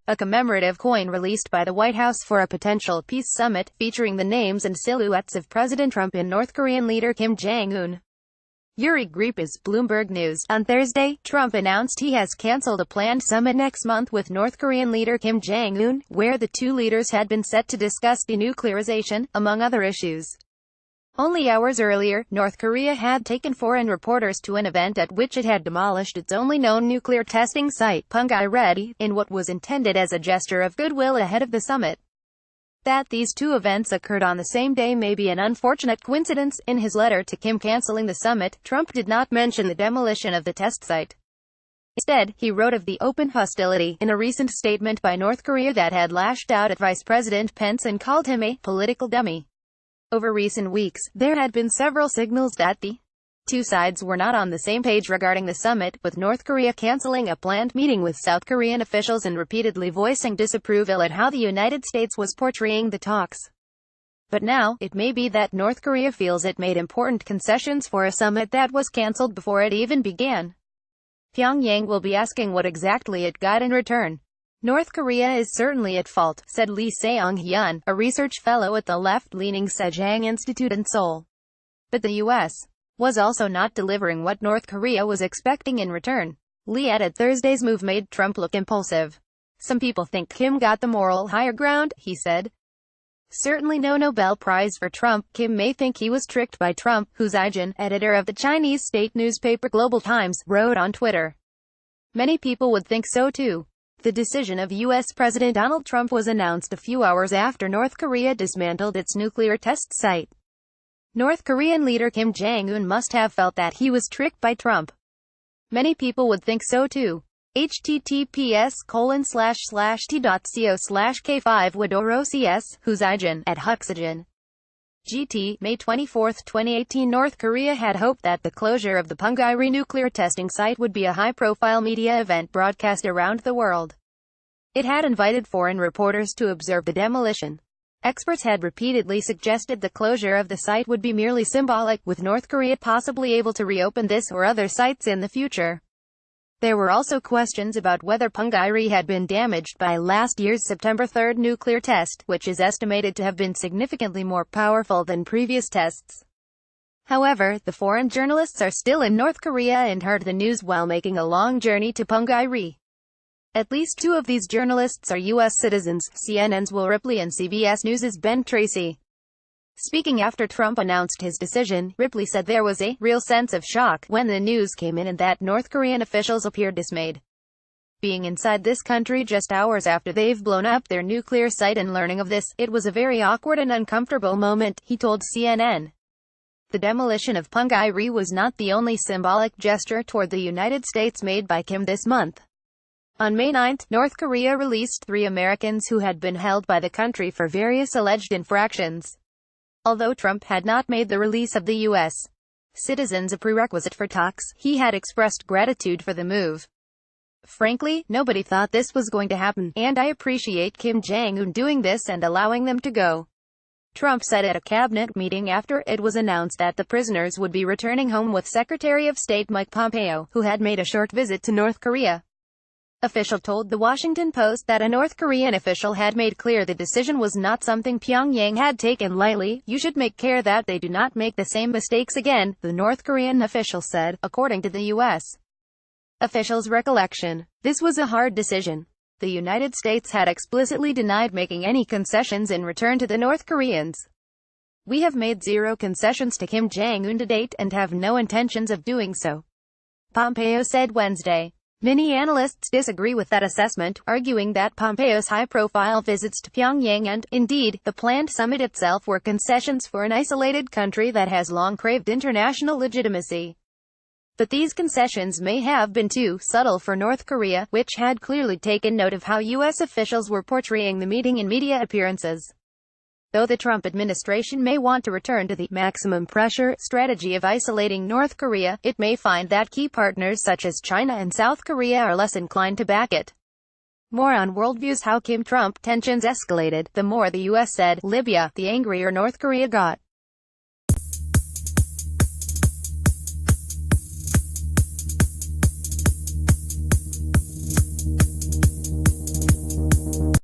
a commemorative coin released by the White House for a potential peace summit, featuring the names and silhouettes of President Trump and North Korean leader Kim Jong-un. Yuri Grippas, Bloomberg News. On Thursday, Trump announced he has canceled a planned summit next month with North Korean leader Kim Jong-un, where the two leaders had been set to discuss denuclearization, among other issues. Only hours earlier, North Korea had taken foreign reporters to an event at which it had demolished its only known nuclear testing site, Punggye-ri, in what was intended as a gesture of goodwill ahead of the summit. That these two events occurred on the same day may be an unfortunate coincidence. In his letter to Kim canceling the summit, Trump did not mention the demolition of the test site. Instead, he wrote of the open hostility in a recent statement by North Korea that had lashed out at Vice President Pence and called him a political dummy. Over recent weeks, there had been several signals that the two sides were not on the same page regarding the summit, with North Korea canceling a planned meeting with South Korean officials and repeatedly voicing disapproval at how the United States was portraying the talks. But now, it may be that North Korea feels it made important concessions for a summit that was canceled before it even began. Pyongyang will be asking what exactly it got in return. North Korea is certainly at fault, said Lee Seong-hyun, a research fellow at the left-leaning Sejong Institute in Seoul. But the U.S. was also not delivering what North Korea was expecting in return. Lee added Thursday's move made Trump look impulsive. Some people think Kim got the moral higher ground, he said. Certainly no Nobel Prize for Trump. Kim may think he was tricked by Trump, Hu Zijin, editor of the Chinese state newspaper Global Times, wrote on Twitter. Many people would think so too. The decision of U.S. President Donald Trump was announced a few hours after North Korea dismantled its nuclear test site. North Korean leader Kim Jong-un must have felt that he was tricked by Trump. Many people would think so too. https://t.co/k5widorocs, Hu Zijin, at Huxijin. GT, May 24, 2018. North Korea had hoped that the closure of the Punggye-ri nuclear testing site would be a high-profile media event broadcast around the world. It had invited foreign reporters to observe the demolition. Experts had repeatedly suggested the closure of the site would be merely symbolic, with North Korea possibly able to reopen this or other sites in the future. There were also questions about whether Punggye-ri had been damaged by last year's September 3 nuclear test, which is estimated to have been significantly more powerful than previous tests. However, the foreign journalists are still in North Korea and heard the news while making a long journey to Punggye-ri. At least two of these journalists are U.S. citizens, CNN's Will Ripley and CBS News' Ben Tracy. Speaking after Trump announced his decision, Ripley said there was a real sense of shock when the news came in and that North Korean officials appeared dismayed. Being inside this country just hours after they've blown up their nuclear site and learning of this, it was a very awkward and uncomfortable moment, he told CNN. The demolition of Punggye-ri was not the only symbolic gesture toward the United States made by Kim this month. On May 9, North Korea released 3 Americans who had been held by the country for various alleged infractions. Although Trump had not made the release of the U.S. citizens a prerequisite for talks, he had expressed gratitude for the move. Frankly, nobody thought this was going to happen, and I appreciate Kim Jong-un doing this and allowing them to go. Trump said at a cabinet meeting after it was announced that the prisoners would be returning home with Secretary of State Mike Pompeo, who had made a short visit to North Korea. Official told The Washington Post that a North Korean official had made clear the decision was not something Pyongyang had taken lightly. You should make care that they do not make the same mistakes again, the North Korean official said, according to the U.S. official's recollection. This was a hard decision. The United States had explicitly denied making any concessions in return to the North Koreans. We have made 0 concessions to Kim Jong-un to date, and have no intentions of doing so, Pompeo said Wednesday. Many analysts disagree with that assessment, arguing that Pompeo's high-profile visits to Pyongyang and, indeed, the planned summit itself were concessions for an isolated country that has long craved international legitimacy. But these concessions may have been too subtle for North Korea, which had clearly taken note of how U.S. officials were portraying the meeting in media appearances. Though the Trump administration may want to return to the maximum pressure strategy of isolating North Korea, it may find that key partners such as China and South Korea are less inclined to back it. More on worldviews. How Kim-Trump tensions escalated, the more the U.S. said Libya, the angrier North Korea got.